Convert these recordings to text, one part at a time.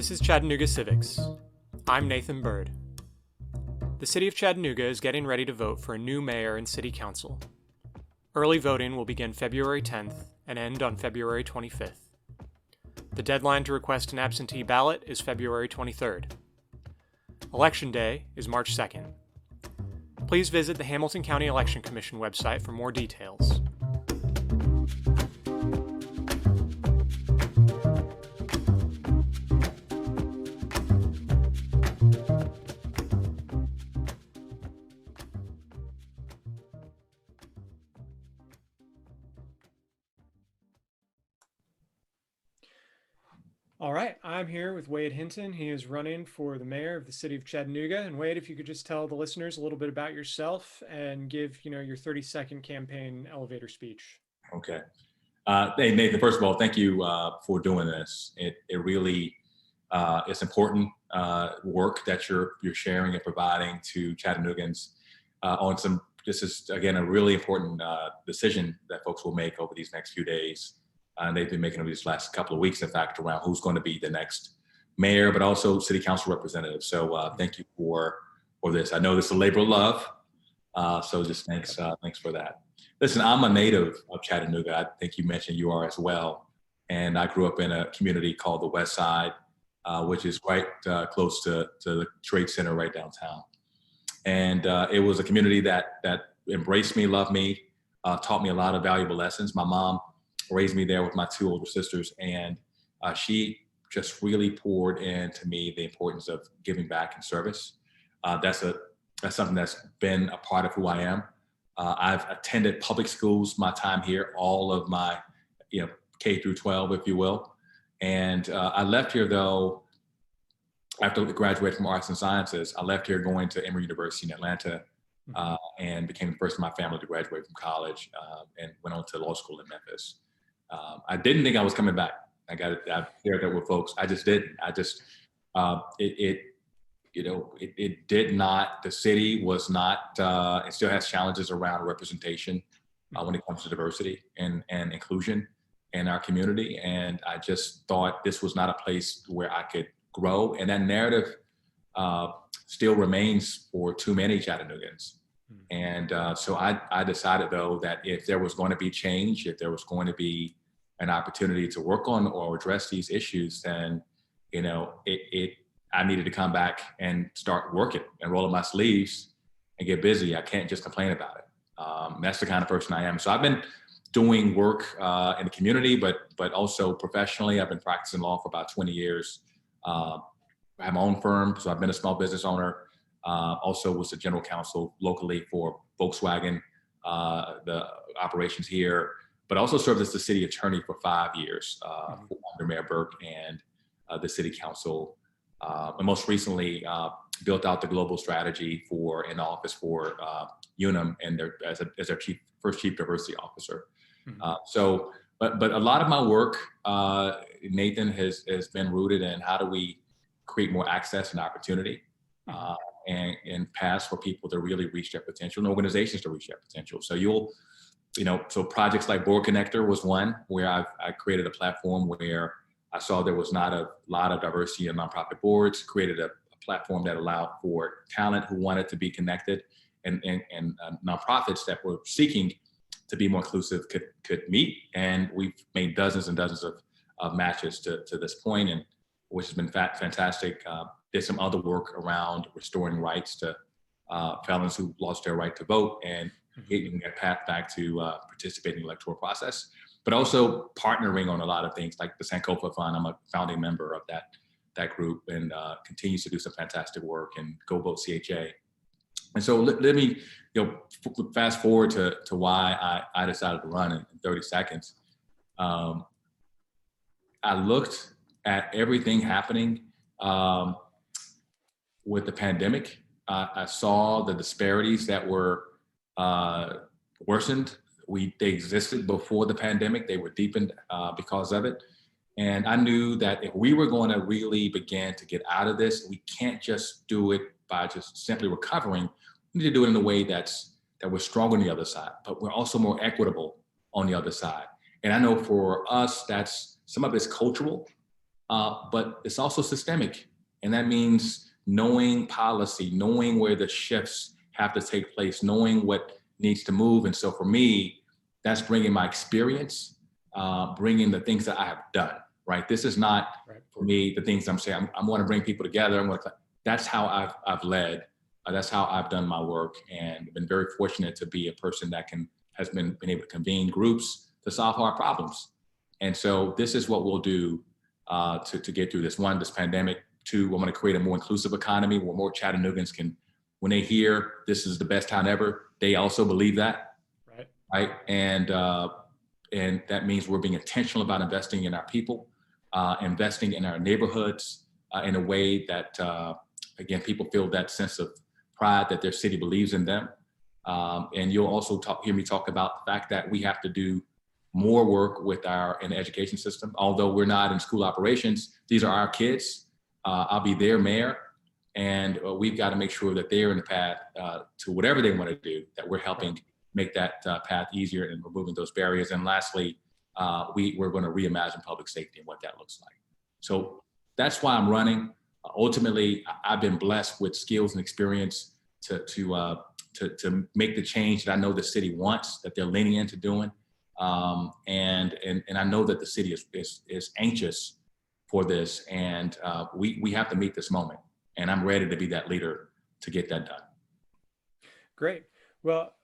This is Chattanooga Civics. I'm Nathan Bird. The city of Chattanooga is getting ready to vote for a new mayor and city council. Early voting will begin February 10th and end on February 25th. The deadline to request an absentee ballot is February 23rd. Election Day is March 2nd. Please visit the Hamilton County Election Commission website for more details. All right, I'm here with Wade Hinton. He is running for the mayor of the city of Chattanooga. And Wade, if you could just tell the listeners a little bit about yourself and give, your 30-second campaign elevator speech. Okay. Hey, Nathan, first of all, thank you for doing this. It really it's important work that you're sharing and providing to Chattanoogans on some. This is again a really important decision that folks will make over these next few days. And they've been making over these last couple of weeks, in fact, around who's going to be the next mayor, but also city council representative. So thank you for this. I know this is a labor of love, so just thanks for that. Listen, I'm a native of Chattanooga. I think you mentioned you are as well. And I grew up in a community called the West Side, which is quite close to the Trade Center right downtown. And it was a community that embraced me, loved me, taught me a lot of valuable lessons. My mom raised me there with my two older sisters, and she just really poured into me the importance of giving back and service. That's something that's been a part of who I am. I've attended public schools my time here, all of my, K through 12, if you will. And I left here though, after graduating from arts and sciences, I left here going to Emory University in Atlanta and became the first in my family to graduate from college and went on to law school in Memphis. I didn't think I was coming back. I shared that with folks. I just didn't. It did not. The city was not. It still has challenges around representation when it comes to diversity and inclusion in our community. And I just thought this was not a place where I could grow. And that narrative still remains for too many Chattanoogans. And so I decided, though, that if there was going to be change, if there was going to be an opportunity to work on or address these issues, then, I needed to come back and start working and roll up my sleeves and get busy. I can't just complain about it. That's the kind of person I am. So I've been doing work in the community, but also professionally. I've been practicing law for about 20 years. I have my own firm, so I've been a small business owner. Also was the general counsel locally for Volkswagen, the operations here, but also served as the city attorney for 5 years under Mayor Burke and the city council. And most recently built out the global strategy in the office for Unum and as their first chief diversity officer. But a lot of my work, Nathan, has been rooted in how do we create more access and opportunity and paths for people to really reach their potential and organizations to reach their potential. So so projects like Board Connector was one where I created a platform where I saw there was not a lot of diversity in nonprofit boards, created a platform that allowed for talent who wanted to be connected and nonprofits that were seeking to be more inclusive could meet. And we've made dozens and dozens of matches to this point, and which has been fantastic. Did some other work around restoring rights to felons who lost their right to vote and getting their path back to participating in the electoral process, but also partnering on a lot of things like the Sankofa Fund. I'm a founding member of that group and continues to do some fantastic work, and Go Vote CHA. And so let me fast forward to why I decided to run in 30 seconds. I looked at everything happening with the pandemic. I saw the disparities that were worsened. They existed before the pandemic. They were deepened because of it. And I knew that if we were going to really begin to get out of this, we can't just do it by just simply recovering. We need to do it in a way that we're strong on the other side, but we're also more equitable on the other side. And I know for us, that's some of it's cultural. but it's also systemic. And that means knowing policy, knowing where the shifts have to take place, knowing what needs to move. And so for me, that's bringing my experience, bringing the things that I have done, right? This is not for me, the things I'm saying, I want to bring people together. That's how I've led. That's how I've done my work, and been very fortunate to be a person that has been able to convene groups to solve hard problems. And so this is what we'll do to get through this. One, this pandemic. Two, I'm going to create a more inclusive economy where more Chattanoogans can, when they hear this is the best town ever, they also believe that. Right. And that means we're being intentional about investing in our people, investing in our neighborhoods in a way that, again, people feel that sense of pride that their city believes in them. And you'll also hear me talk about the fact that we have to do more work in the education system. Although we're not in school operations, these are our kids. I'll be their mayor, and we've got to make sure that they're in the path to whatever they want to do, that we're helping make that path easier and removing those barriers. And lastly, we're going to reimagine public safety and what that looks like. So that's why I'm running. Ultimately, I've been blessed with skills and experience to make the change that I know the city wants, that they're leaning into doing. And I know that the city is anxious for this, and we have to meet this moment. And I'm ready to be that leader to get that done. Great. Well,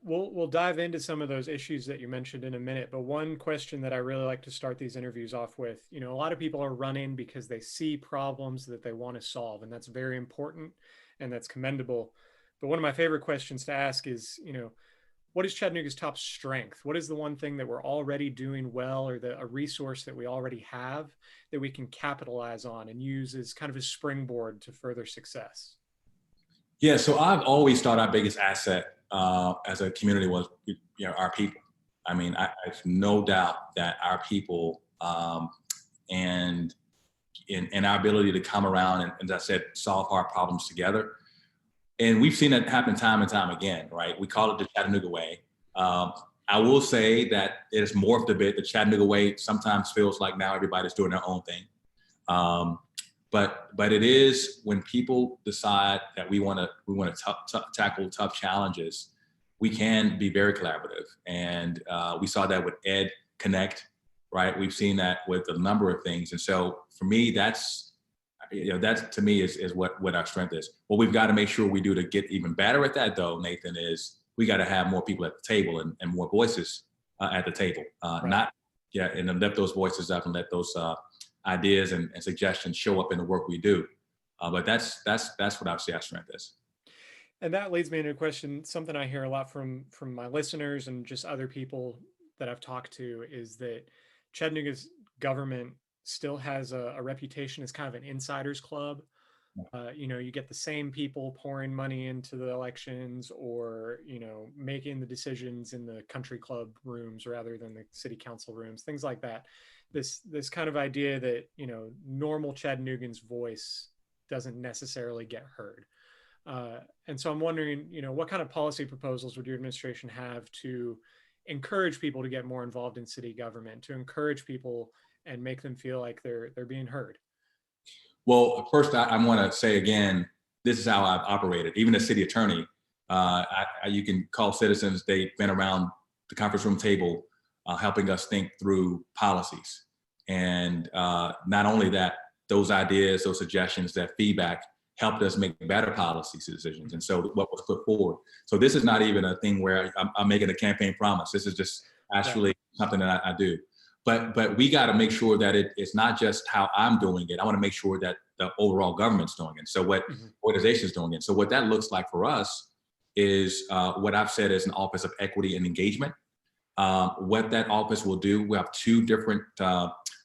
we'll dive into some of those issues that you mentioned in a minute. But one question that I really like to start these interviews off with, a lot of people are running because they see problems that they want to solve, and that's very important and that's commendable. But one of my favorite questions to ask is, what is Chattanooga's top strength? What is the one thing that we're already doing well, or a resource that we already have that we can capitalize on and use as kind of a springboard to further success? Yeah, so I've always thought our biggest asset as a community was, our people. I mean, I have no doubt that our people and our ability to come around and, as I said, solve hard problems together. And we've seen that happen time and time again, right? We call it the Chattanooga way. I will say that it has morphed a bit. The Chattanooga way sometimes feels like now everybody's doing their own thing. But it is, when people decide that we want to tackle tough challenges, we can be very collaborative. And we saw that with Ed Connect, right? We've seen that with a number of things. And so for me, that's to me is what our strength is. What we've got to make sure we do to get even better at that, though, Nathan, is we got to have more people at the table and more voices at the table. And then lift those voices up and let those ideas and suggestions show up in the work we do. But that's what I would say our strength is. And that leads me into a question, something I hear a lot from my listeners and just other people that I've talked to, is that Chattanooga's government still has a reputation as kind of an insiders club. You get the same people pouring money into the elections, or, making the decisions in the country club rooms rather than the city council rooms, things like that. This kind of idea that, normal Chattanoogans' voice doesn't necessarily get heard. And so I'm wondering, what kind of policy proposals would your administration have to encourage people to get more involved in city government, to encourage people and make them feel like they're being heard? Well, first, I want to say again, this is how I've operated. Even as city attorney, you can call citizens. They've been around the conference room table helping us think through policies. And not only that, those ideas, those suggestions, that feedback helped us make better policy decisions. And so what was put forward. So this is not even a thing where I'm making a campaign promise. This is just actually something that I do. But we got to make sure that it's not just how I'm doing it. I want to make sure that the overall government's doing it. So what organizations doing it. So what that looks like for us is what I've said is an office of equity and engagement. What that office will do, we have two different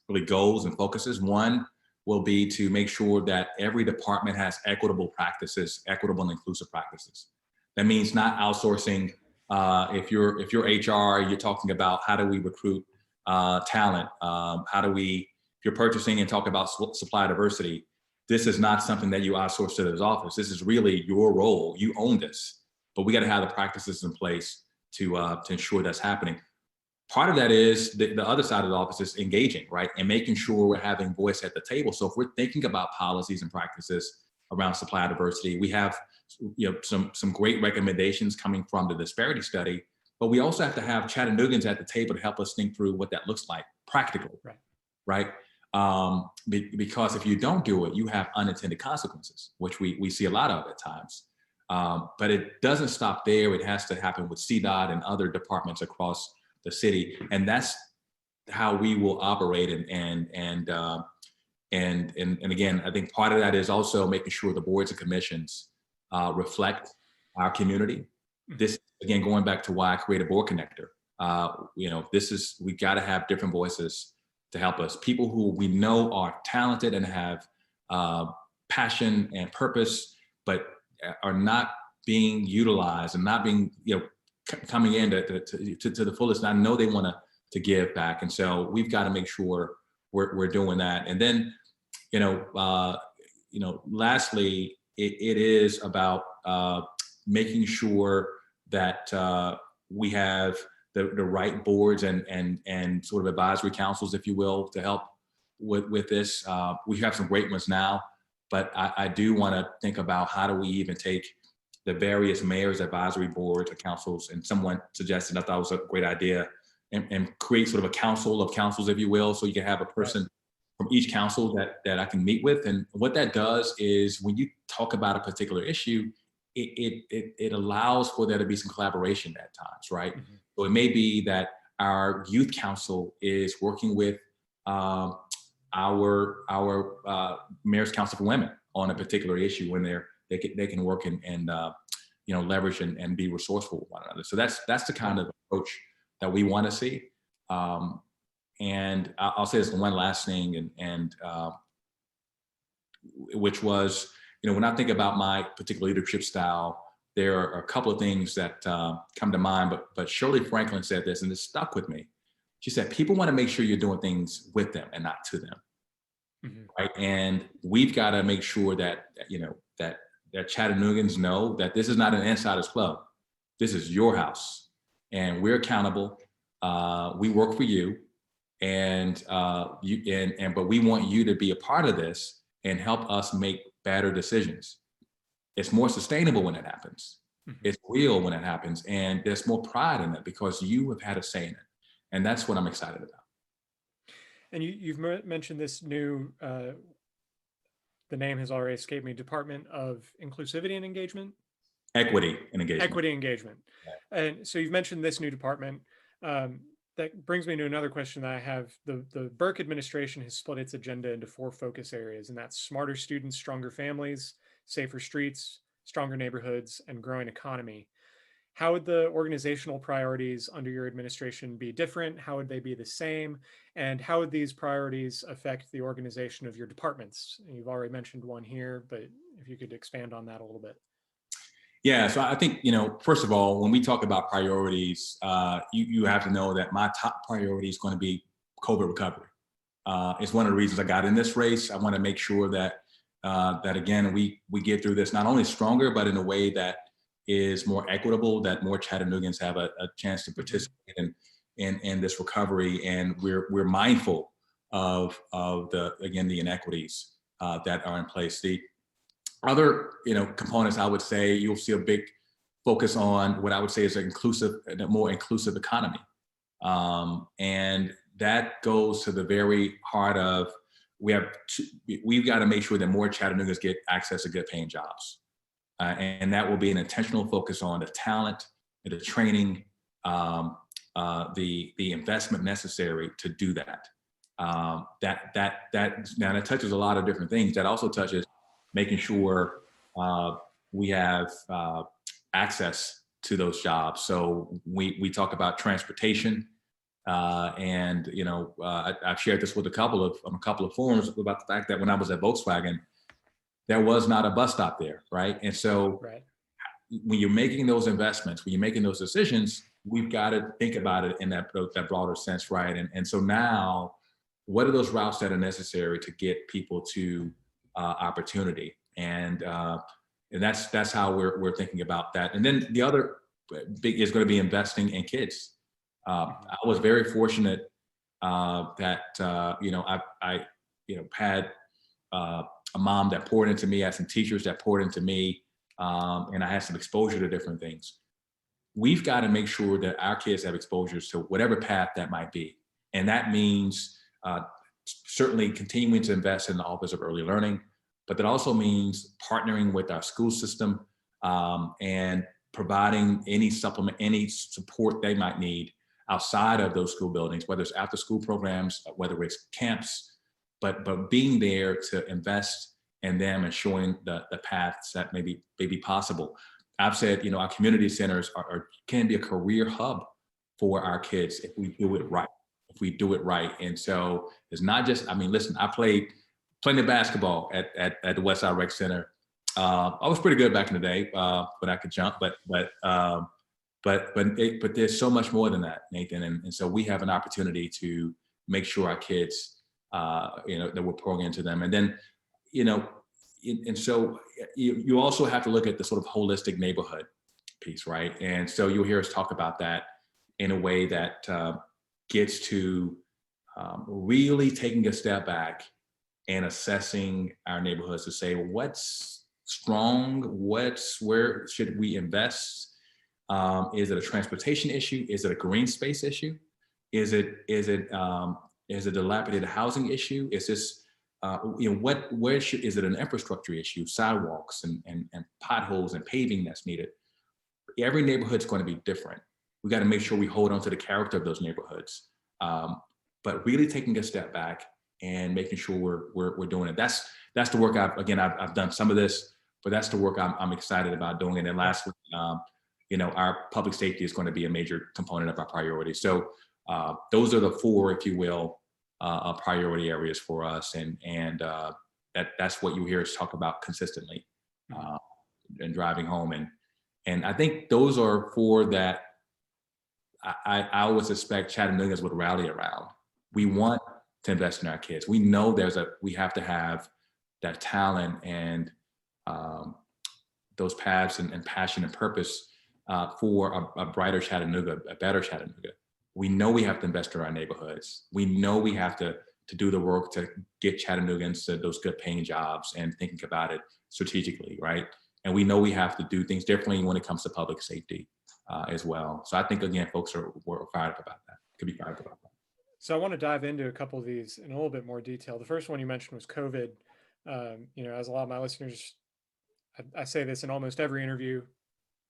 really goals and focuses. One will be to make sure that every department has equitable practices, equitable and inclusive practices. That means not outsourcing. If you're HR, you're talking about how do we recruit talent? If you're purchasing and talk about supply diversity, this is not something that you outsource to this office. This is really your role. You own this, but we got to have the practices in place to ensure that's happening. part of that is the other side of the office is engaging, right? And making sure we're having voice at the table. So if we're thinking about policies and practices around supply diversity, we have some great recommendations coming from the disparity study, but we also have to have Chattanoogans at the table to help us think through what that looks like practically, right? Because if you don't do it, you have unintended consequences, which we see a lot of at times. But it doesn't stop there. It has to happen with CDOT and other departments across the city, and that's how we will operate. And again, I think part of that is also making sure the boards and commissions reflect our community. This, again, going back to why I created Board Connector. We got to have different voices to help us. People who we know are talented and have passion and purpose, but are not being utilized and not being, coming in to the fullest. And I know they want to give back, and so we've got to make sure we're doing that. And then, lastly, it is about making sure that we have the right boards and sort of advisory councils, if you will, to help with this. We have some great ones now, but I do want to think about how do we even take the various mayors' advisory boards or councils, and someone suggested, I thought it was a great idea, and create sort of a council of councils, if you will, so you can have a person from each council that I can meet with. And what that does is when you talk about a particular issue, it allows for there to be some collaboration at times, right? Mm-hmm. So it may be that our youth council is working with our mayor's council for women on a particular issue when they can work and leverage and be resourceful with one another. So that's the kind of approach that we want to see. And I'll say this one last thing, and which was, when I think about my particular leadership style, there are a couple of things that come to mind. But Shirley Franklin said this, and it stuck with me. She said, "People want to make sure you're doing things with them and not to them." Mm-hmm. Right? And we've got to make sure that that Chattanoogans know that this is not an insider's club. This is your house, and we're accountable. We work for you, but we want you to be a part of this and help us make better decisions. It's more sustainable when it happens. Mm-hmm. It's real when it happens, and there's more pride in it because you have had a say in it, and that's what I'm excited about. And you've mentioned this new. The name has already escaped me. Department of Inclusivity and Engagement? Equity and Engagement. Equity Engagement. Yeah. And so you've mentioned this new department. That brings me to another question that I have. The Burke administration has split its agenda into 4 focus areas, and that's smarter students, stronger families, safer streets, stronger neighborhoods, and growing economy. How would the organizational priorities under your administration be different? How would they be the same? And how would these priorities affect the organization of your departments? You've already mentioned one here, but if you could expand on that a little bit. Yeah, so I think, first of all, when we talk about priorities, you have to know that my top priority is going to be COVID recovery. It's one of the reasons I got in this race. I want to make sure that again, we get through this not only stronger, but in a way that is more equitable, that more Chattanoogans have a chance to participate in this recovery, and we're mindful of the inequities that are in place. The other components, I would say, you'll see a big focus on what I would say is a more inclusive economy, and that goes to the very heart of we've got to make sure that more Chattanoogans get access to good paying jobs. And that will be an intentional focus on the talent, the training, the investment necessary to do that. Now that touches a lot of different things. That also touches making sure we have access to those jobs. So we talk about transportation, and I've shared this with a couple of forums about the fact that when I was at Volkswagen, there was not a bus stop there, right? And so when you're making those investments, when you're making those decisions, we've got to think about it in that broader sense, right? And so now, what are those routes that are necessary to get people to opportunity? And that's how we're thinking about that. And then the other big is going to be investing in kids. I was very fortunate that I had a mom that poured into me, I had some teachers that poured into me, and I had some exposure to different things. We've got to make sure that our kids have exposures to whatever path that might be. And that means certainly continuing to invest in the Office of Early Learning, but that also means partnering with our school system and providing any support they might need outside of those school buildings, whether it's after school programs, whether it's camps, but being there to invest in them and showing the paths that may be possible. I've said, our community centers can be a career hub for our kids if we do it right. And so it's not just, listen, I played plenty of basketball at the Westside Rec Center. I was pretty good back in the day, but I could jump, but there's so much more than that, Nathan. And so we have an opportunity to make sure our kids, that we're pouring into them. And then, and so you also have to look at the sort of holistic neighborhood piece, right? And so you'll hear us talk about that in a way that gets to really taking a step back and assessing our neighborhoods to say, what's strong? Where should we invest? Is it a transportation issue? Is it a green space issue? Is it a dilapidated housing issue? Is this is it an infrastructure issue, sidewalks and potholes and paving that's needed? Every neighborhood's going to be different. We got to make sure we hold on to the character of those neighborhoods, but really taking a step back and making sure we're doing it. That's the work I've done some of this, but that's the work I'm excited about doing. And then lastly, our public safety is going to be a major component of our priorities. So those are the four, if you will, priority areas for us, and that's what you hear us talk about consistently, and driving home. And I think those are four that I always expect Chattanoogas would rally around. We want to invest in our kids. We know we have to have that talent and those paths and passion and purpose for a brighter Chattanooga, a better Chattanooga. We know we have to invest in our neighborhoods. We know we have to do the work to get Chattanoogans to those good paying jobs and thinking about it strategically, right? And we know we have to do things differently when it comes to public safety as well. So I think, again, folks were fired up about that, could be fired up about that. So I want to dive into a couple of these in a little bit more detail. The first one you mentioned was COVID. As a lot of my listeners, I say this in almost every interview.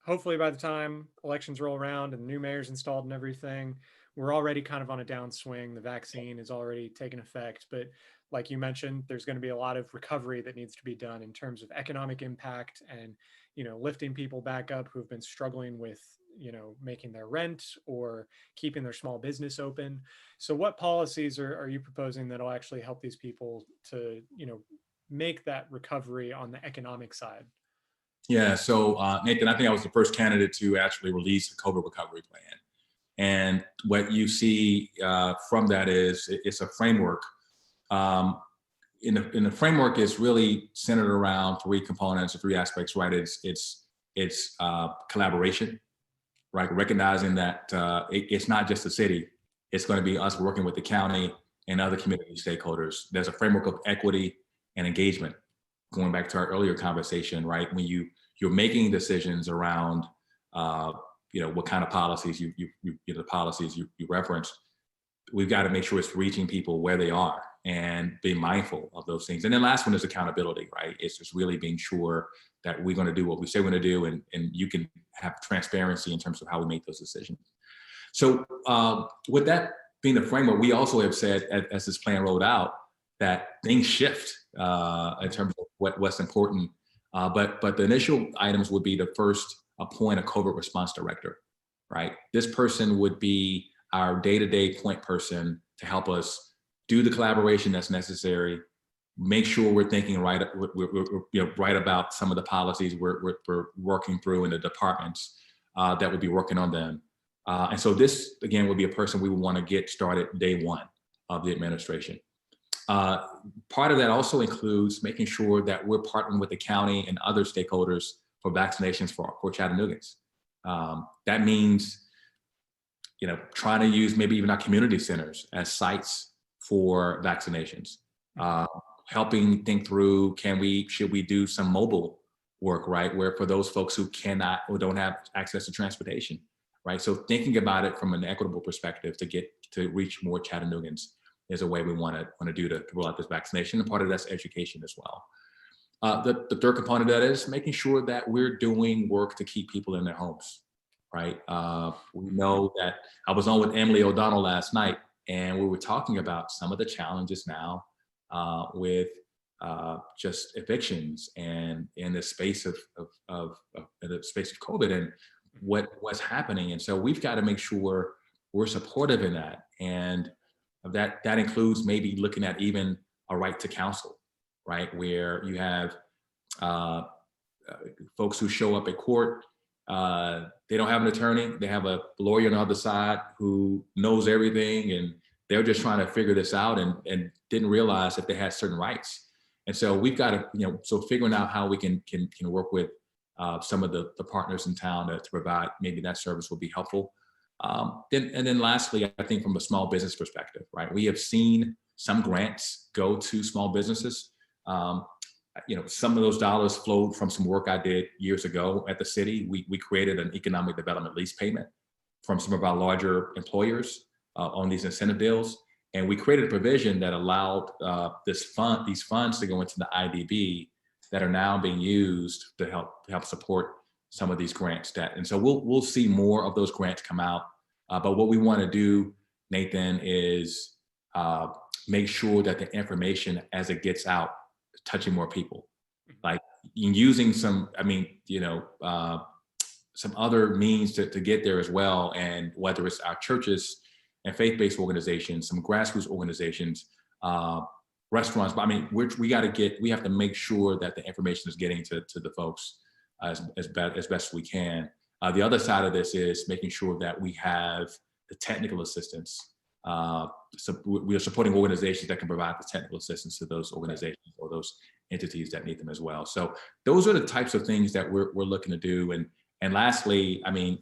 Hopefully by the time elections roll around and the new mayor's installed and everything, we're already kind of on a downswing. The vaccine is already taken effect. But like you mentioned, there's going to be a lot of recovery that needs to be done in terms of economic impact and, lifting people back up who have been struggling with, making their rent or keeping their small business open. So what policies are you proposing that'll actually help these people to, make that recovery on the economic side? Yeah, so Nathan, I think I was the first candidate to actually release a COVID recovery plan. And what you see from that is it's a framework. In the framework, is really centered around three components or three aspects, right? It's collaboration, right? Recognizing that it's not just the city, it's going to be us working with the county and other community stakeholders. There's a framework of equity and engagement. Going back to our earlier conversation, right? When you're making decisions around, what kind of policies the policies you referenced, we've got to make sure it's reaching people where they are and being mindful of those things. And then last one is accountability, right? It's just really being sure that we're going to do what we say we're going to do, and you can have transparency in terms of how we make those decisions. So with that being the framework, we also have said as this plan rolled out that things shift in terms of what's important. But the initial items would be to first appoint a COVID response director, right? This person would be our day-to-day point person to help us do the collaboration that's necessary, make sure we're thinking right about some of the policies we're working through in the departments that would be working on them. And so this, again, would be a person we would want to get started day one of the administration. Part of that also includes making sure that we're partnering with the county and other stakeholders for vaccinations for Chattanoogans. That means trying to use maybe even our community centers as sites for vaccinations. Helping think through, should we do some mobile work, right? Where for those folks who cannot or don't have access to transportation, right? So thinking about it from an equitable perspective to reach more Chattanoogans is a way we want to do to roll out this vaccination. And part of that's education as well. The third component of that is making sure that we're doing work to keep people in their homes, right? We know that I was on with Emily O'Donnell last night, and we were talking about some of the challenges now with just evictions and in the space of COVID and what's happening. And so we've got to make sure we're supportive in that. And that includes maybe looking at even a right to counsel, right? Where you have folks who show up at court, they don't have an attorney, they have a lawyer on the other side who knows everything, and they're just trying to figure this out and didn't realize that they had certain rights. And so we've got to, so figuring out how we can work with some of the partners in town to provide maybe that service will be helpful. Then lastly, I think from a small business perspective, right? We have seen some grants go to small businesses. Some of those dollars flowed from some work I did years ago at the city. We created an economic development lease payment from some of our larger employers on these incentive deals. And we created a provision that allowed these funds to go into the IDB that are now being used to help support some of these grants. And so we'll see more of those grants come out. But what we want to do, Nathan, is make sure that the information as it gets out is touching more people. Like using some other means to get there as well. And whether it's our churches and faith-based organizations, some grassroots organizations, restaurants. But I mean, we have to make sure that the information is getting to the folks as best we can. The other side of this is making sure that we have the technical assistance. So we are supporting organizations that can provide the technical assistance to those organizations or those entities that need them as well. So those are the types of things that we're looking to do. And lastly, I mean,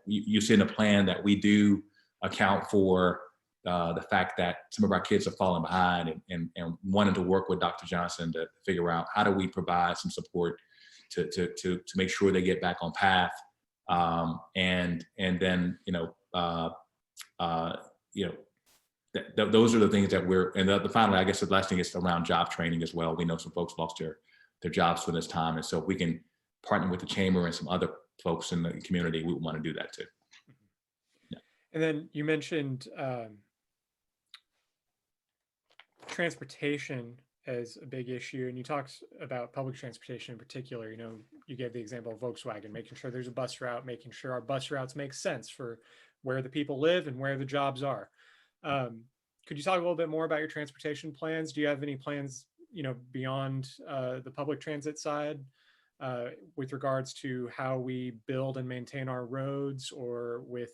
you see in the plan that we do account for the fact that some of our kids are falling behind and wanting to work with Dr. Johnson to figure out how do we provide some support to make sure they get back on path. And then, those are the things that and finally, I guess the last thing is around job training as well. We know some folks lost their jobs for this time. And so if we can partner with the chamber and some other folks in the community, we want to do that too. Yeah. And then you mentioned transportation as a big issue, and you talked about public transportation in particular. You gave the example of Volkswagen, making sure there's a bus route, making sure our bus routes make sense for where the people live and where the jobs are. Could you talk a little bit more about your transportation plans? Do you have any plans, beyond the public transit side with regards to how we build and maintain our roads, or with,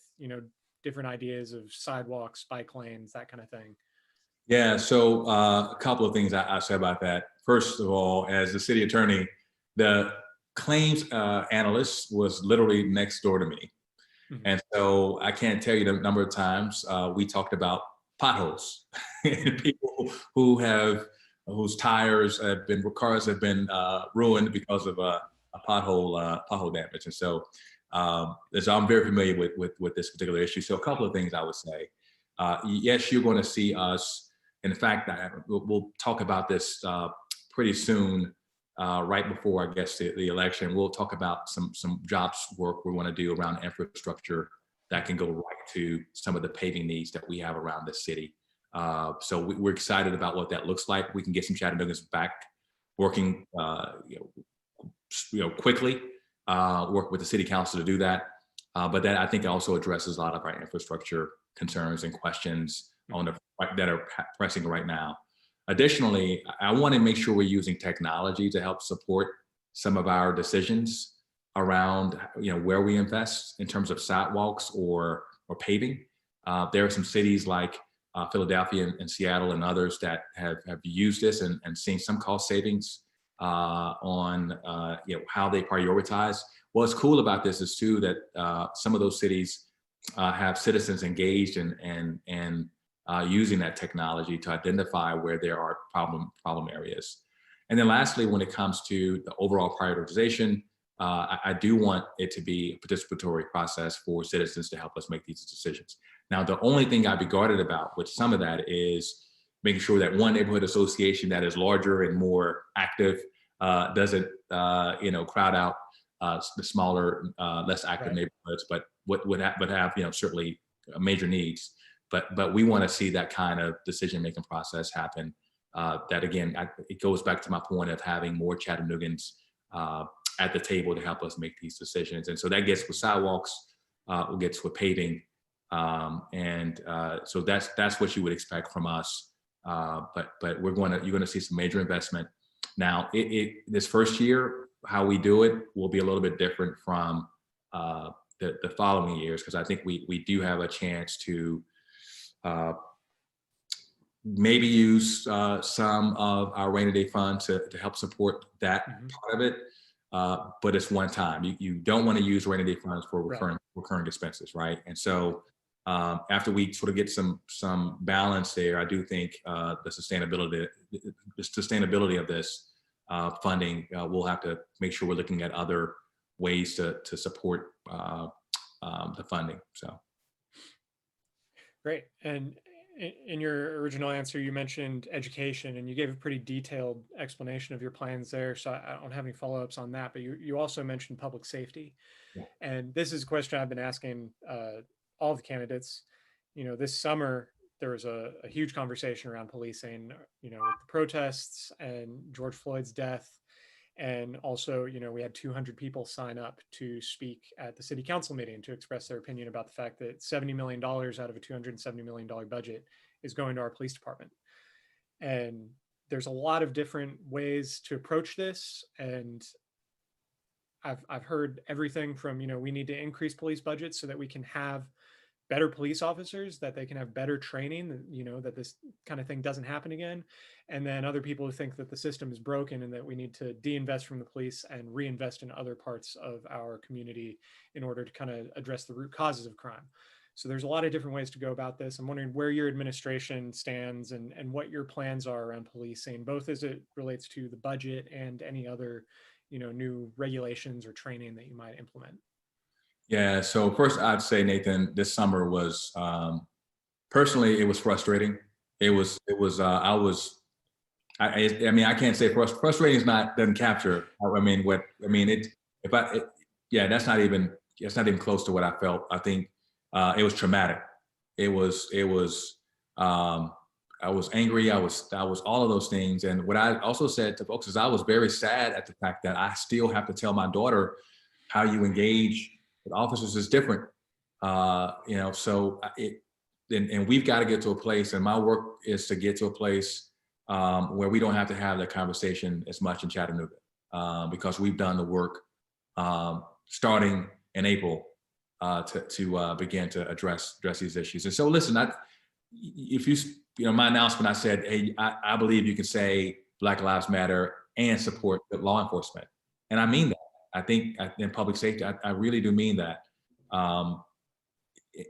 different ideas of sidewalks, bike lanes, that kind of thing? Yeah, so a couple of things I say about that. First of all, as the city attorney, the claims analyst was literally next door to me. Mm-hmm. And so I can't tell you the number of times we talked about potholes and people whose cars have been ruined because of a pothole damage. And so I'm very familiar with this particular issue. So a couple of things I would say. Yes, you're going to see us. In fact, we'll talk about this pretty soon, right before, I guess, the election. We'll talk about some jobs work we want to do around infrastructure that can go right to some of the paving needs that we have around the city. So we're excited about what that looks like. We can get some Chattanoogans back working, quickly. Work with the city council to do that. But that, I think, also addresses a lot of our infrastructure concerns and questions that are pressing right now. Additionally, I want to make sure we're using technology to help support some of our decisions around, where we invest in terms of sidewalks or paving. There are some cities like Philadelphia and Seattle and others that have used this and seen some cost savings on how they prioritize. What's cool about this is too that some of those cities have citizens engaged and using that technology to identify where there are problem areas. And then lastly, when it comes to the overall prioritization, I do want it to be a participatory process for citizens to help us make these decisions. Now, the only thing I'd be guarded about with some of that is making sure that one neighborhood association that is larger and more active doesn't crowd out the smaller, less active neighborhoods, but would have certainly major needs. But we want to see that kind of decision-making process happen. That again, it goes back to my point of having more Chattanoogans at the table to help us make these decisions. And so that gets with sidewalks, gets with paving, so that's what you would expect from us. But you're going to see some major investment. Now, this first year, how we do it will be a little bit different from the following years, because I think we do have a chance to maybe use some of our rainy day fund to help support that part of it. But it's one time. You don't want to use rainy day funds for recurring expenses, right? And so after we sort of get some balance there, I do think the sustainability of this funding, we'll have to make sure we're looking at other ways to support the funding. So great. And in your original answer, you mentioned education, and you gave a pretty detailed explanation of your plans there. So I don't have any follow-ups on that, but you also mentioned public safety. Yeah. And this is a question I've been asking all the candidates. This summer, there was a huge conversation around policing, with the protests and George Floyd's death. And also, we had 200 people sign up to speak at the city council meeting to express their opinion about the fact that $70 million out of a $270 million budget is going to our police department. And there's a lot of different ways to approach this. And I've heard everything from, we need to increase police budgets so that we can have better police officers, that they can have better training, that this kind of thing doesn't happen again. And then other people who think that the system is broken and that we need to de-invest from the police and reinvest in other parts of our community in order to kind of address the root causes of crime. So there's a lot of different ways to go about this. I'm wondering where your administration stands and what your plans are around policing, both as it relates to the budget and any other, new regulations or training that you might implement. Yeah, so first I'd say, Nathan, this summer was, personally, it was frustrating. I can't say frustrating doesn't capture. That's not even close to what I felt. I think it was traumatic. I was angry. I was all of those things. And what I also said to folks is I was very sad at the fact that I still have to tell my daughter how you engage with officers is different. And we've got to get to a place, and my work is to get to a place where we don't have to have that conversation as much in Chattanooga, because we've done the work starting in April to begin to address these issues. And so, listen, my announcement, I said, hey, I believe you can say Black Lives Matter and support law enforcement, and I mean that. I think in public safety, I really do mean that.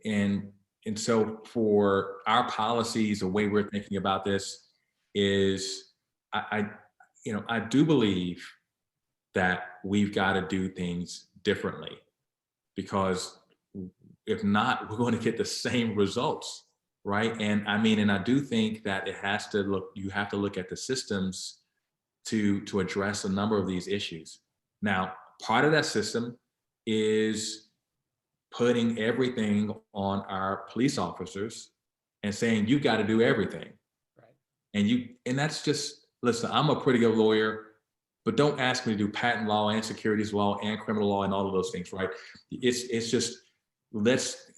And so for our policies, the way we're thinking about this is, I do believe that we've got to do things differently, because if not, we're going to get the same results, right? And I do think that you have to look at the systems to address a number of these issues. Now, part of that system is putting everything on our police officers and saying, you got to do everything. Right. And that's just, listen, I'm a pretty good lawyer, but don't ask me to do patent law and securities law and criminal law and all of those things, right? It's just, let's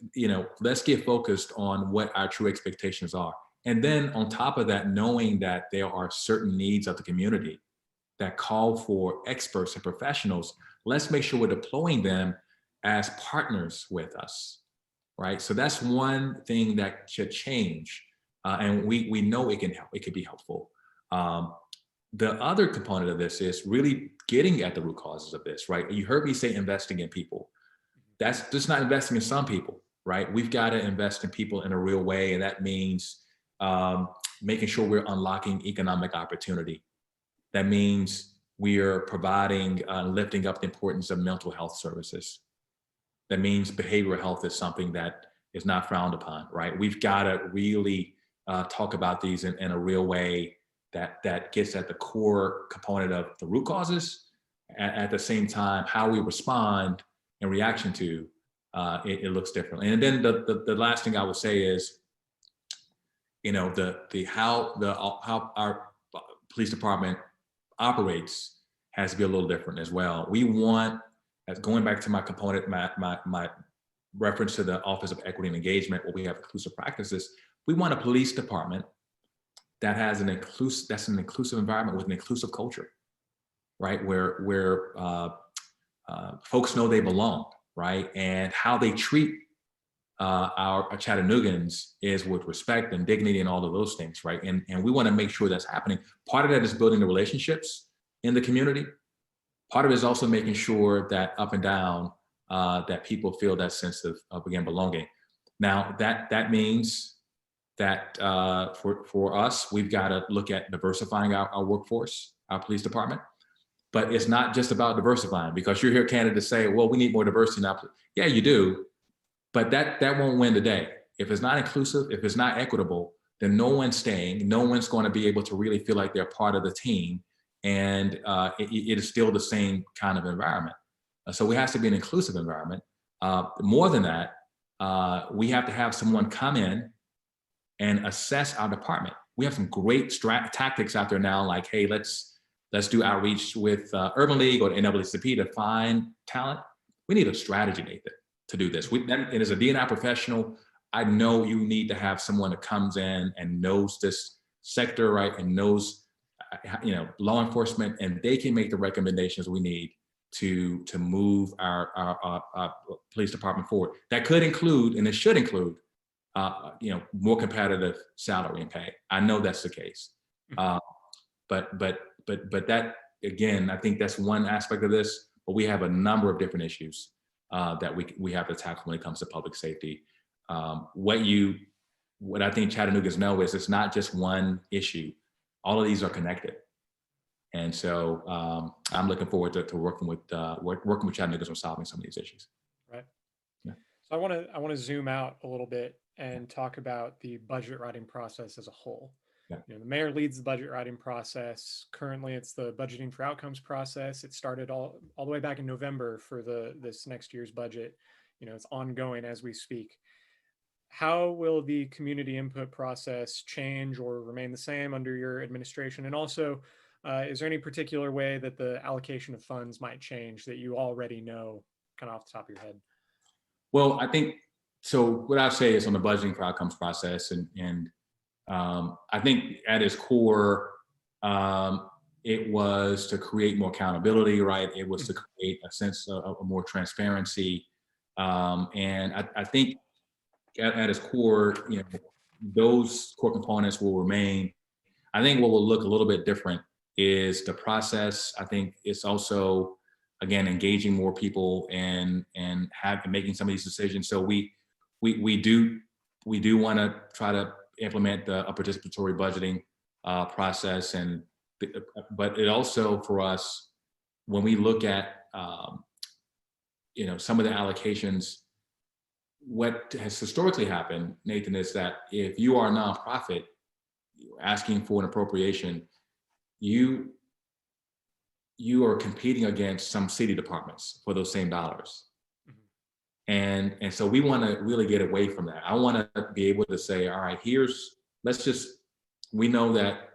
get focused on what our true expectations are. And then on top of that, knowing that there are certain needs of the community that call for experts and professionals, let's make sure we're deploying them as partners with us, right? So that's one thing that should change. And we know it can help, it could be helpful. The other component of this is really getting at the root causes of this, right? You heard me say investing in people. That's just not investing in some people. right? We've got to invest in people in a real way. And that means making sure we're unlocking economic opportunity. That means we are providing, lifting up the importance of mental health services. That means behavioral health is something that is not frowned upon, right? We've got to really talk about these in a real way that gets at the core component of the root causes. At the same time, how we respond in reaction to it looks differently. And then the last thing I would say is, how our police department operates has to be a little different as well. We want, as going back to my component, my reference to the Office of Equity and Engagement, where we have inclusive practices. We want a police department that has an inclusive environment with an inclusive culture, right? Where folks know they belong, right? And how they treat our Chattanoogans is with respect and dignity and all of those things, right? And we want to make sure that's happening. Part of that is building the relationships in the community. Part of it is also making sure that up and down, that people feel that sense of again, belonging. Now, that means that for us, we've got to look at diversifying our workforce, our police department. But it's not just about diversifying, because you hear candidates say, well, we need more diversity now. Yeah, you do. But that won't win the day. If it's not inclusive, if it's not equitable, then no one's staying. No one's going to be able to really feel like they're part of the team. And it is still the same kind of environment. So it has to be an inclusive environment. More than that, we have to have someone come in and assess our department. We have some great tactics out there now, like, hey, let's do outreach with Urban League or NAACP to find talent. We need a strategy, Nathan, to do this. And as a D&I professional, I know you need to have someone that comes in and knows this sector, right, and knows law enforcement, and they can make the recommendations we need to move our police department forward. That could include, and it should include, more competitive salary and pay. I know that's the case, but that, again, I think that's one aspect of this. But we have a number of different issues that we have to tackle when it comes to public safety. What I think Chattanoogans know is it's not just one issue. All of these are connected. And so I'm looking forward to working with Chattanoogas on solving some of these issues. Right. Yeah. So I want to zoom out a little bit and talk about the budget writing process as a whole. Yeah. The mayor leads the budget writing process. Currently, it's the budgeting for outcomes process. It started all the way back in November for this next year's budget. It's ongoing as we speak. How will the community input process change or remain the same under your administration? And also, is there any particular way that the allocation of funds might change that you already know kind of off the top of your head? Well, I think, so what I'll say is on the budgeting for outcomes process, and I think at its core, it was to create more accountability, right? It was to create a sense of more transparency. And I think at its core, those core components will remain. I think what will look a little bit different is the process. I think it's also, again, engaging more people and making some of these decisions. So we do want to try to implement a participatory budgeting process, but it also, for us, when we look at some of the allocations, what has historically happened, Nathan, is that if you are a nonprofit asking for an appropriation, you are competing against some city departments for those same dollars. Mm-hmm. And so we want to really get away from that. I want to be able to say, all right, we know that,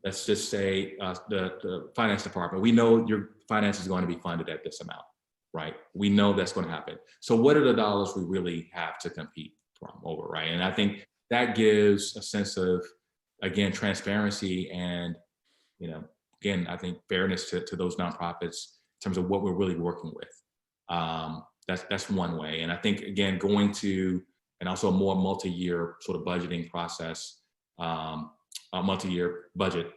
let's just say the finance department, we know your finance is going to be funded at this amount, right? We know that's going to happen. So what are the dollars we really have to compete over, right? And I think that gives a sense of, again, transparency and, again, I think fairness to those nonprofits in terms of what we're really working with. That's one way. And I think, again, going to, and also a more multi-year sort of budgeting process, a multi-year budget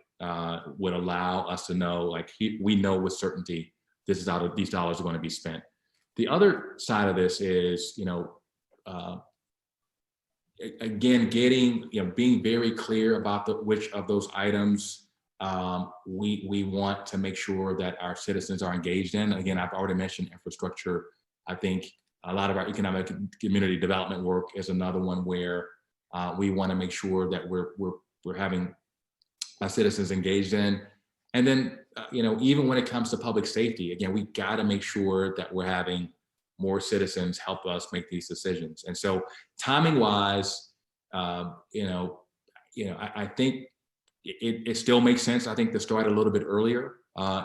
would allow us to know, like, we know with certainty, these dollars are going to be spent. The other side of this is, uh, again, being very clear about which of those items we want to make sure that our citizens are engaged in. Again, I've already mentioned infrastructure. I think a lot of our economic community development work is another one where we want to make sure that we're having our citizens engaged in. And then, even when it comes to public safety, again, we got to make sure that we're having more citizens help us make these decisions. And so, timing wise, I think it still makes sense, I think, to start a little bit earlier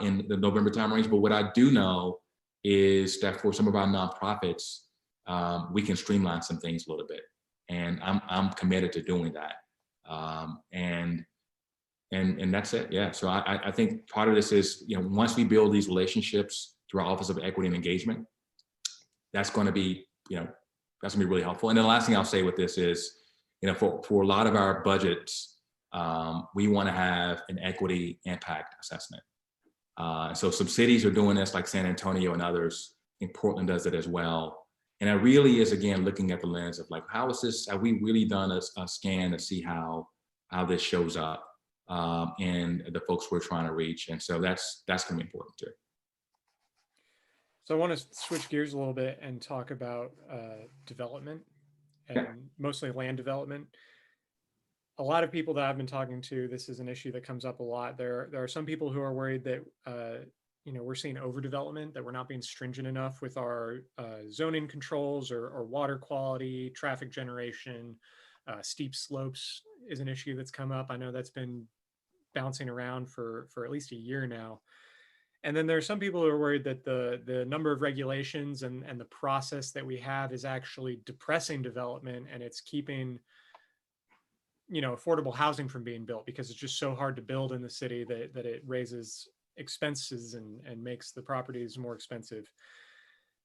in the November time range. But what I do know is that for some of our nonprofits, we can streamline some things a little bit. And I'm committed to doing that. And that's it. Yeah. So I think part of this is, once we build these relationships through our Office of Equity and Engagement, that's going to be, really helpful. And then the last thing I'll say with this is, for a lot of our budgets, we want to have an equity impact assessment. So some cities are doing this, like San Antonio and others. I think Portland does it as well. And it really is, again, looking at the lens of like, how is this? Have we really done a scan to see how this shows up in the folks we're trying to reach? And so that's going to be important too. So I want to switch gears a little bit and talk about development and mostly land development. A lot of people that I've been talking to, this is an issue that comes up a lot. There are some people who are worried that we're seeing overdevelopment, that we're not being stringent enough with our zoning controls or water quality, traffic generation. Steep slopes is an issue that's come up. I know that's been bouncing around for at least a year now. And then there are some people who are worried that the number of regulations and the process that we have is actually depressing development, and it's keeping affordable housing from being built because it's just so hard to build in the city that it raises expenses and makes the properties more expensive.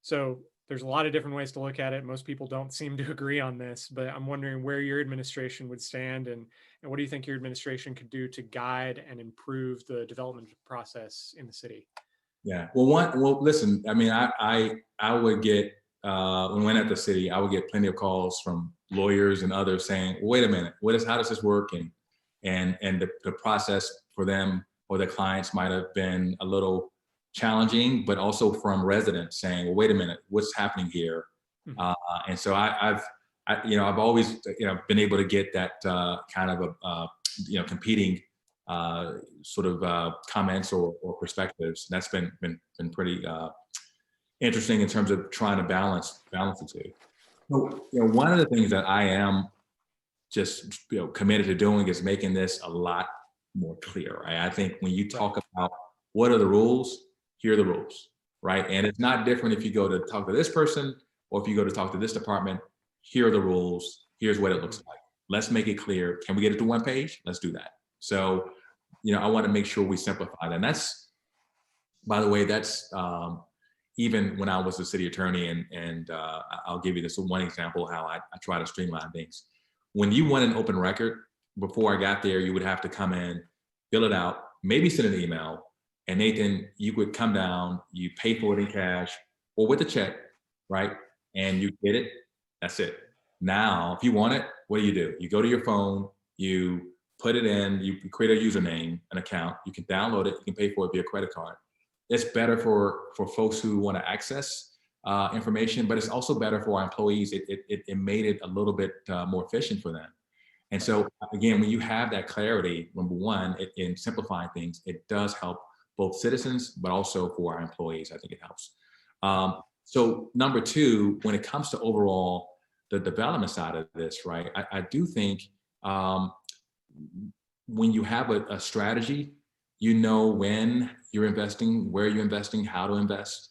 So there's a lot of different ways to look at it. Most people don't seem to agree on this, but I'm wondering where your administration would stand and what do you think your administration could do to guide and improve the development process in the city? Yeah. Well, listen, I mean, I would get, when we went at the city, I would get plenty of calls from lawyers and others saying, well, wait a minute, how does this work? And the process for them or their clients might have been a little challenging, but also from residents saying, well, wait a minute, what's happening here? Mm-hmm. And so I've always, been able to get that kind of competing sort of comments or perspectives. And that's been pretty interesting in terms of trying to balance the two. So, one of the things that I am just committed to doing is making this a lot more clear. Right? I think when you talk about what are the rules, here are the rules, right? And it's not different if you go to talk to this person or if you go to talk to this department. Here are the rules. Here's what it looks like. Let's make it clear. Can we get it to one page? Let's do that. So, I want to make sure we simplify that. And that's, by the way, that's even when I was the city attorney, and I'll give you this one example how I try to streamline things. When you want an open record, before I got there, you would have to come in, fill it out, maybe send an email, and Nathan, you would come down, you pay for it in cash or with a check, right? And you get it, that's it. Now, if you want it, what do? You go to your phone, you put it in, you create a username, an account, you can download it, you can pay for it via credit card. It's better for folks who want to access information, but it's also better for our employees. It made it a little bit more efficient for them. And so again, when you have that clarity, number one, in simplifying things, it does help both citizens, but also for our employees. I think it helps. So number two, when it comes to overall the development side of this, right? I do think when you have a strategy, when you're investing, where you're investing, how to invest,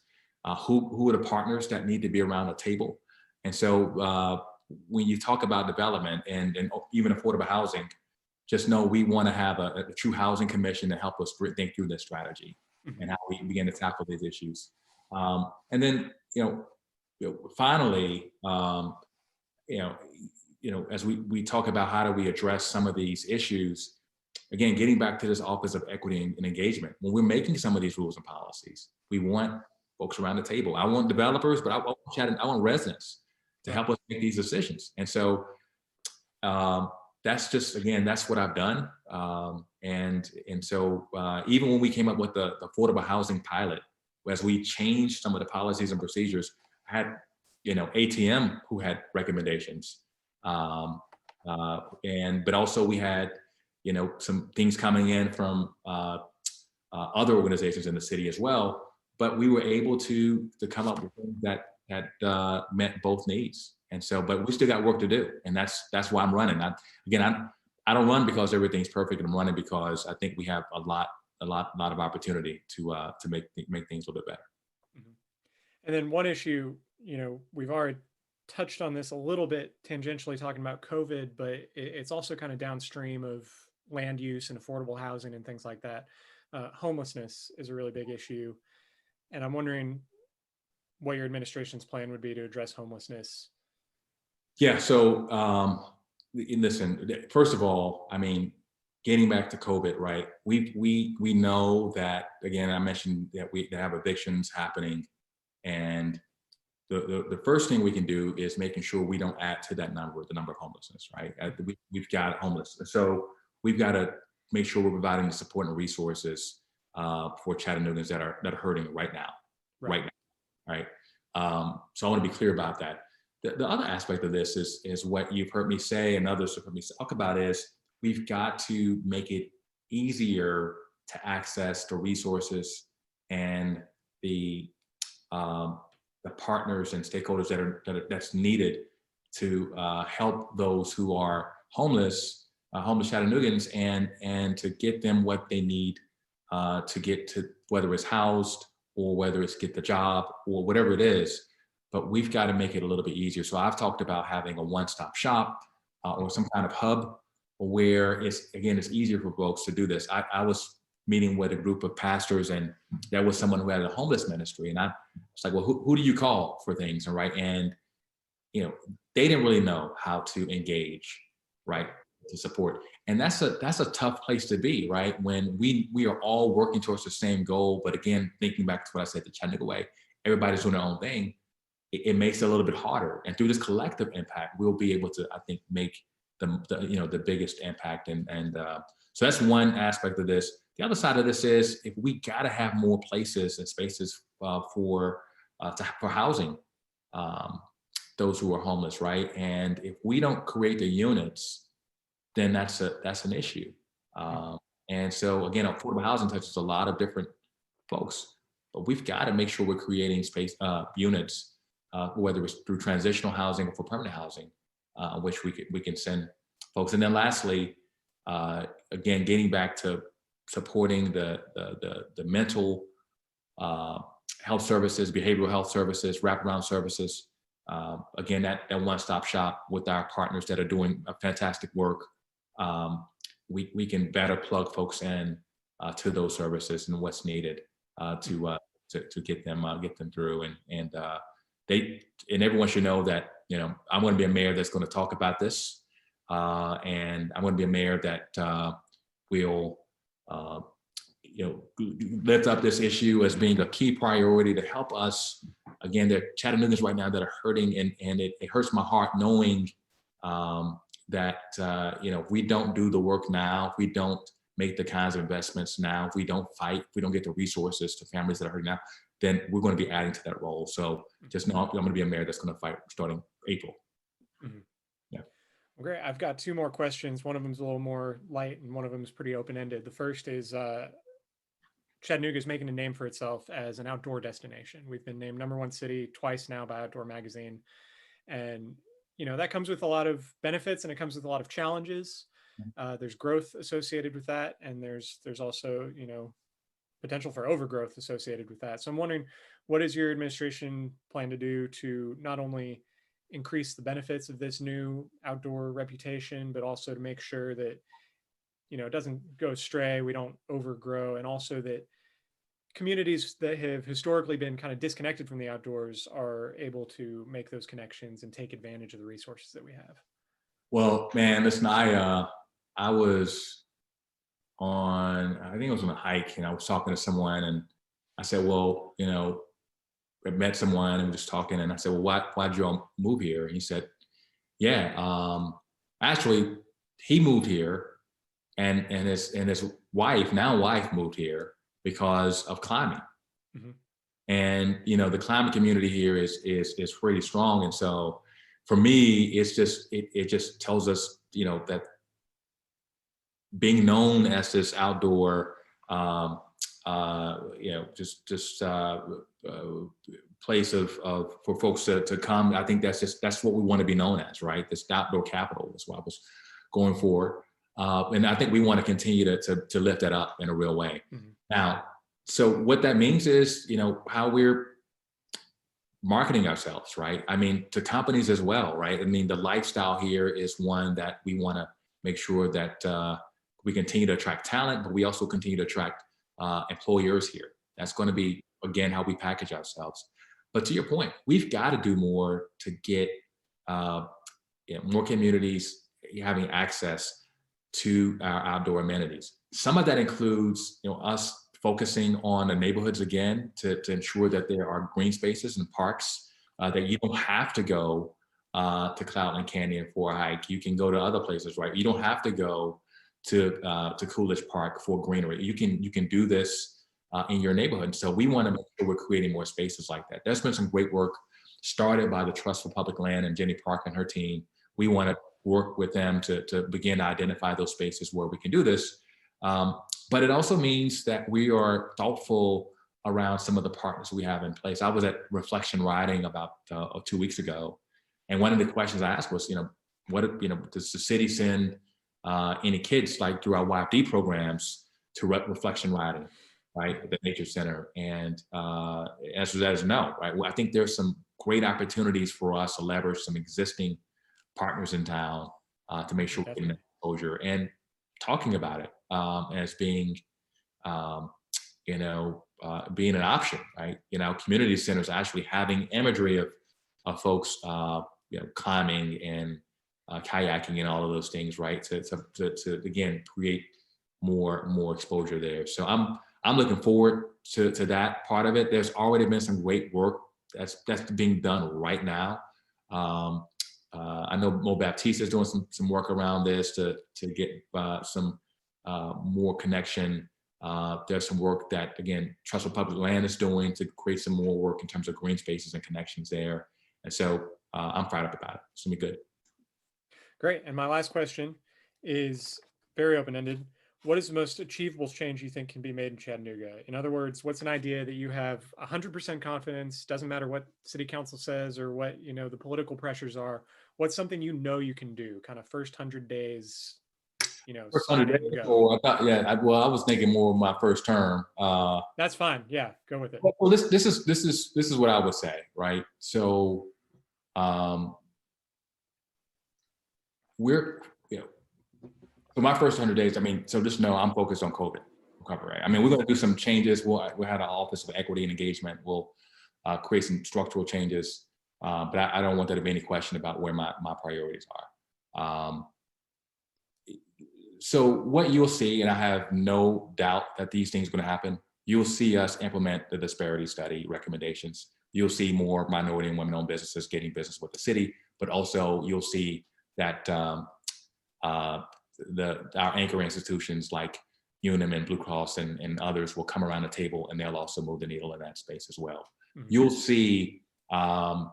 who are the partners that need to be around the table. And so when you talk about development and even affordable housing, just know we want to have a true housing commission to help us think through this strategy and how we begin to tackle these issues. And then, finally, as we talk about how do we address some of these issues, again, getting back to this Office of Equity and Engagement, when we're making some of these rules and policies, we want folks around the table. I want developers, but I want residents to help us make these decisions. And so that's just, again, that's what I've done. And so even when we came up with the affordable housing pilot, as we changed some of the policies and procedures, I had, ATM who had recommendations. But also we had, some things coming in from other organizations in the city as well. But we were able to come up with things that met both needs. And so, but we still got work to do, and that's why I'm running. I don't run because everything's perfect. I'm running because I think we have a lot of opportunity to make things a little bit better. Mm-hmm. And then one issue, we've already touched on this a little bit tangentially talking about COVID, but it's also kind of downstream of land use and affordable housing and things like that. Homelessness is a really big issue. And I'm wondering what your administration's plan would be to address homelessness. Yeah, so listen, first of all, I mean, getting back to COVID, right? We know that, again, I mentioned that we have evictions happening, and the first thing we can do is making sure we don't add to that number, the number of homelessness, right? We've got homeless. So we've got to make sure we're providing the support and resources for Chattanoogans that are hurting right now, right? So I want to be clear about that. The other aspect of this is what you've heard me say and others have heard me talk about is we've got to make it easier to access the resources and the partners and stakeholders that's needed to help those who are homeless Chattanoogans and to get them what they need to get to, whether it's housed or whether it's get the job or whatever it is. But we've got to make it a little bit easier. So I've talked about having a one-stop shop or some kind of hub where it's easier for folks to do this. I was meeting with a group of pastors, and there was someone who had a homeless ministry, and I was like, well, who do you call for things, right? And they didn't really know how to engage, right, to support. And that's a tough place to be, right? When we are all working towards the same goal, but again, thinking back to what I said, the Chattanooga way, everybody's doing their own thing. It makes it a little bit harder. And through this collective impact, we'll be able to, I think, make the biggest impact. And so that's one aspect of this. The other side of this is if we got to have more places and spaces for housing those who are homeless, right? And if we don't create the units, then that's an issue. And so again, affordable housing touches a lot of different folks, but we've got to make sure we're creating space units. Whether it's through transitional housing or for permanent housing, which we can send folks. And then lastly, again, getting back to supporting the mental health services, behavioral health services, wraparound services. Again, that one-stop shop with our partners that are doing a fantastic work. We can better plug folks in to those services and what's needed to get them through and everyone should know that, I'm going to be a mayor that's going to talk about this. And I'm going to be a mayor that will, lift up this issue as being a key priority to help us. Again, there are Chattanoogans right now that are hurting, and it hurts my heart knowing that, if we don't do the work now, if we don't make the kinds of investments now, if we don't fight, if we don't get the resources to families that are hurting now, then we're going to be adding to that role. So just know I'm going to be a mayor that's going to fight starting April. Mm-hmm. Yeah. Well, great. I've got two more questions. One of them is a little more light and one of them is pretty open-ended. The first is Chattanooga is making a name for itself as an outdoor destination. We've been named #1 city twice now by Outdoor Magazine. And, that comes with a lot of benefits and it comes with a lot of challenges. There's growth associated with that. And there's also, potential for overgrowth associated with that. So I'm wondering, what is your administration plan to do to not only increase the benefits of this new outdoor reputation, but also to make sure that, it doesn't go astray, we don't overgrow, and also that communities that have historically been kind of disconnected from the outdoors are able to make those connections and take advantage of the resources that we have? Well, man, listen, I was I think it was on a hike, and I was talking to someone, and I said, well, I met someone and we were just talking, and I said, well, why'd you all move here? And he said, yeah, actually he moved here and his wife moved here because of climbing. Mm-hmm. And the climate community here is pretty strong. And so for me, it's just it just tells us, that being known as this outdoor place of for folks to come. I think that's what we want to be known as, right? This outdoor capital is what I was going for. And I think we want to continue to lift that up in a real way. Mm-hmm. Now, so what that means is, how we're marketing ourselves, right? I mean, to companies as well, right? I mean, the lifestyle here is one that we want to make sure that we continue to attract talent, but we also continue to attract employers here. That's going to be, again, how we package ourselves. But to your point, we've got to do more to get more communities having access to our outdoor amenities. Some of that includes, us focusing on the neighborhoods again to ensure that there are green spaces and parks that you don't have to go to Cloudland Canyon for a hike. You can go to other places, right? You don't have to go to Coolidge Park for greenery. You can do this in your neighborhood. So we want to make sure we're creating more spaces like that. There's been some great work started by the Trust for Public Land and Jenny Park and her team. We want to work with them to begin to identify those spaces where we can do this. But it also means that we are thoughtful around some of the partners we have in place. I was at Reflection Riding about 2 weeks ago, and one of the questions I asked was, does the city send any kids like through our YFD programs to Reflection Riding, right, at the Nature Center? And answer to that is no, right? Well, I think there's some great opportunities for us to leverage some existing partners in town to make sure we get exposure and talking about it as being, being an option, right? Community centers actually having imagery of folks, climbing and kayaking and all of those things, right? To again create more exposure there. So I'm looking forward to that part of it. There's already been some great work that's being done right now. I know Mo Baptiste is doing some work around this to get some more connection. There's some work that, again, Trust for Public Land is doing to create some more work in terms of green spaces and connections there. And so I'm fired up about it. It's gonna be good. Great. And my last question is very open-ended. What is the most achievable change you think can be made in Chattanooga? In other words, what's an idea that you have 100% confidence, doesn't matter what city council says or what, the political pressures are, what's something you can do, kind of first 100 days, first 100 days, or I was thinking more of my first term. That's fine. Yeah, go with it. Well, this is what I would say, right? So so my first 100 days, so just know I'm focused on COVID recovery. Right? We're going to do some changes. We'll have an Office of Equity and Engagement. We'll create some structural changes, but I don't want there to be any question about where my priorities are. So what you'll see, and I have no doubt that these things are going to happen, you'll see us implement the disparity study recommendations. You'll see more minority and women-owned businesses getting business with the city, but also you'll see that our anchor institutions like UNM and Blue Cross and others will come around the table, and they'll also move the needle in that space as well. Mm-hmm. You'll see a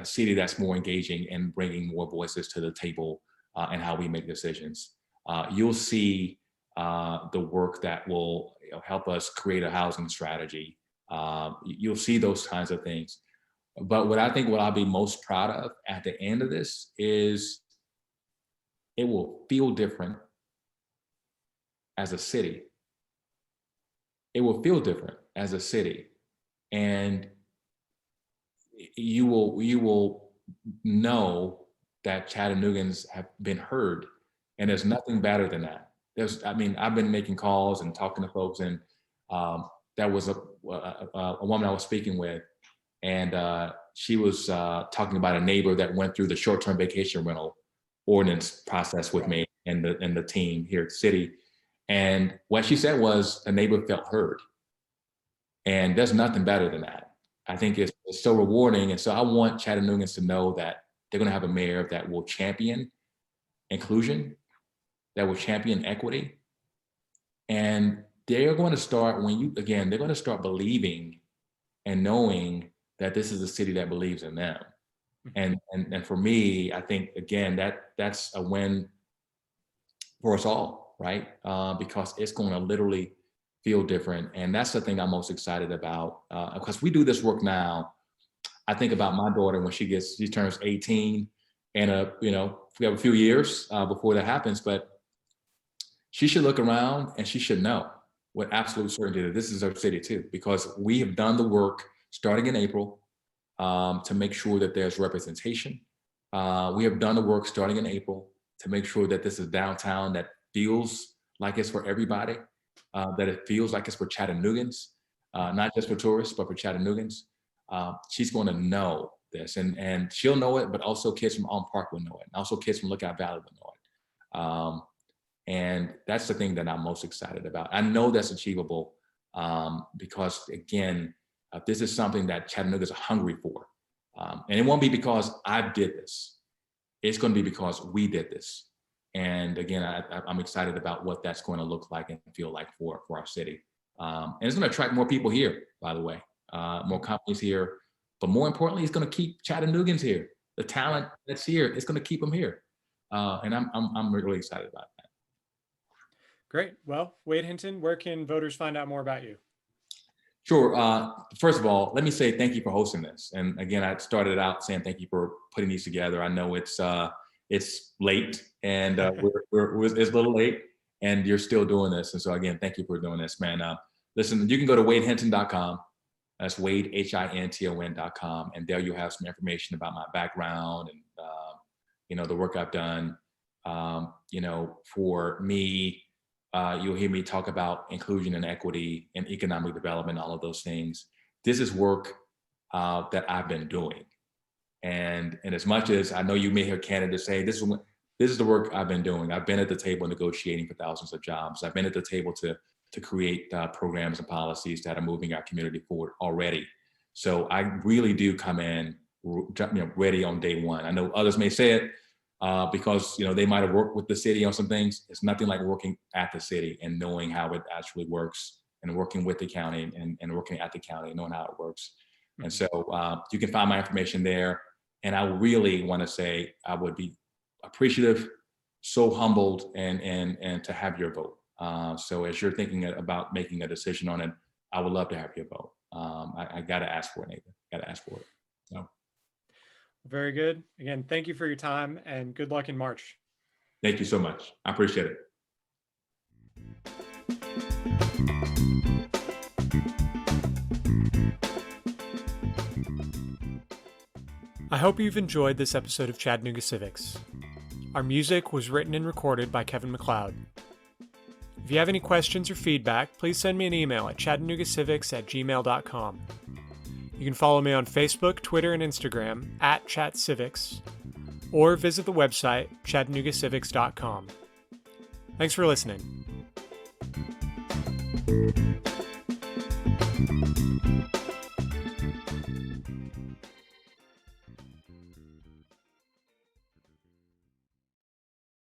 city that's more engaging and bringing more voices to the table and how we make decisions. You'll see the work that will help us create a housing strategy. You'll see those kinds of things. But what I'll be most proud of at the end of this is it will feel different as a city. It will feel different as a city. And you will know that Chattanoogans have been heard, and there's nothing better than that. I've been making calls and talking to folks, and there was a woman I was speaking with, and she was talking about a neighbor that went through the short-term vacation rental ordinance process with me and the team here at the city. And what she said was a neighbor felt heard. And there's nothing better than that. I think it's so rewarding. And so I want Chattanoogans to know that they're going to have a mayor that will champion inclusion, that will champion equity. And they're going to start they're going to start believing and knowing that this is a city that believes in them. And for me, I think, again, that's a win for us all, right? Because it's going to literally feel different. And that's the thing I'm most excited about. Because we do this work now. I think about my daughter when she turns 18, and we have a few years before that happens, but she should look around and she should know with absolute certainty that this is our city too, because we have done the work starting in April to make sure that there's representation. We have done the work starting in April to make sure that this is downtown that feels like it's for everybody, that it feels like it's for Chattanoogans, not just for tourists, but for Chattanoogans. She's going to know this, and she'll know it, but also kids from Alm Park will know it, and also kids from Lookout Valley will know it. And that's the thing that I'm most excited about. I know that's achievable because, again, this is something that Chattanoogas are hungry for. And it won't be because I did this. It's going to be because we did this. And again, I'm excited about what that's going to look like and feel like for our city. And it's going to attract more people here, by the way, more companies here. But more importantly, it's going to keep Chattanoogans here. The talent that's here, it's going to keep them here. And I'm really excited about that. Great. Well, Wade Hinton, where can voters find out more about you? Sure. First of all, let me say thank you for hosting this. And again, I started out saying thank you for putting these together. I know it's late, and it's a little late, and you're still doing this. And so again, thank you for doing this, man. Listen, you can go to wadehinton.com. That's Wade, HINTON.com, and there you'll have some information about my background and the work I've done. For me, you'll hear me talk about inclusion and equity and economic development, all of those things. This is work that I've been doing. And as much as I know you may hear candidates say, this is the work I've been doing. I've been at the table negotiating for thousands of jobs. I've been at the table to create programs and policies that are moving our community forward already. So I really do come in ready on day one. I know others may say it, because they might have worked with the city on some things. It's nothing like working at the city and knowing how it actually works, and working with the county and working at the county and knowing how it works. Mm-hmm. And so you can find my information there. And I really want to say I would be appreciative, so humbled, and to have your vote. So as you're thinking about making a decision on it, I would love to have your vote. I got to ask for it, Nathan. Got to ask for it. So. Very good. Again, thank you for your time, and good luck in March. Thank you so much. I appreciate it. I hope you've enjoyed this episode of Chattanooga Civics. Our music was written and recorded by Kevin MacLeod. If you have any questions or feedback, please send me an email at chattanoogacivics@gmail.com. You can follow me on Facebook, Twitter, and Instagram @ChatCivics, or visit the website chattanoogacivics.com. Thanks for listening.